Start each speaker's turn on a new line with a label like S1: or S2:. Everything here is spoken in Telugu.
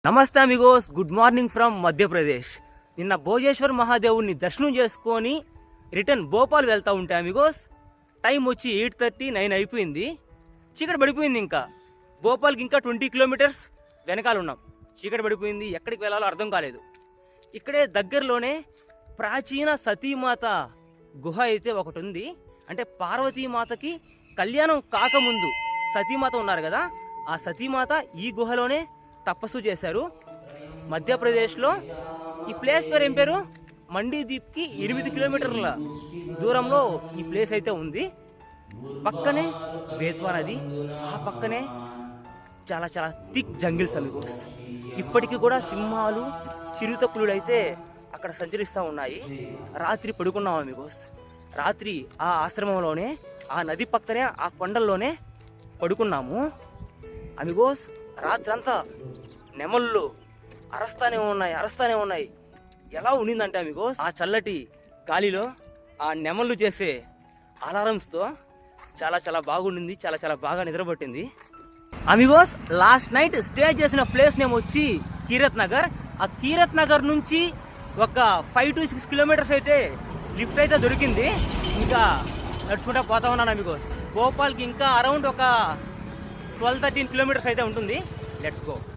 S1: నమస్తే Amigos, good morning from Madhya Pradesh. నిన్న భోజేశ్వర్ మహాదేవుని దర్శనం చేసుకొని రిటర్న్ భోపాల్ వెళ్తూ ఉంటే అమిగోస్ టైం వచ్చి 8:30, 9 అయిపోయింది. చీకటి పడిపోయింది. ఇంకా భోపాల్కి ఇంకా 20 కిలోమీటర్స్ వెనకాల ఉన్నాం. చీకటి పడిపోయింది, ఎక్కడికి వెళ్ళాలో అర్థం కాలేదు. ఇక్కడే దగ్గరలోనే ప్రాచీన సతీమాత గుహ అయితే ఒకటి ఉంది. అంటే పార్వతీమాతకి కళ్యాణం కాకముందు సతీమాత ఉన్నారు కదా, ఆ సతీమాత ఈ గుహలోనే తపస్సు చేశారు. మధ్యప్రదేశ్లో ఈ ప్లేస్ పేరు ఏం పేరు? మండీదీప్కి 8 కిలోమీటర్ల దూరంలో ఈ ప్లేస్ అయితే ఉంది. పక్కనే వేత్వా నది, ఆ పక్కనే చాలా చాలా థిక్ జంగిల్స్ అమిగోస్. ఇప్పటికీ కూడా సింహాలు, చిరుతపులులు అయితే అక్కడ సంచరిస్తూ ఉన్నాయి. రాత్రి పడుకున్నాం అమిగోస్. రాత్రి ఆ ఆశ్రమంలోనే, ఆ నది పక్కనే, ఆ కొండల్లోనే పడుకున్నాము అమిగోస్. రాత్రంతా నెమళ్ళు అరస్తానే ఉన్నాయి. ఎలా ఉండిందంటే అమిగోస్, ఆ చల్లటి గాలిలో ఆ నెమళ్ళు చేసే అలారమ్స్తో చాలా చాలా బాగుండింది. చాలా చాలా బాగా నిద్రపట్టింది అమిగోస్. లాస్ట్ నైట్ స్టే చేసిన ప్లేస్ నేమ్ వచ్చి కీరత్ నగర్. ఆ కీరత్ నగర్ నుంచి ఒక 5 to 6 కిలోమీటర్స్ అయితే లిఫ్ట్ అయితే దొరికింది. ఇంకా నడుచుకుంటా పోతా ఉన్నాను అమిగోస్. భోపాల్కి ఇంకా అరౌండ్ ఒక 12-13 కిలోమీటర్స్ అయితే ఉంటుంది. Let's go.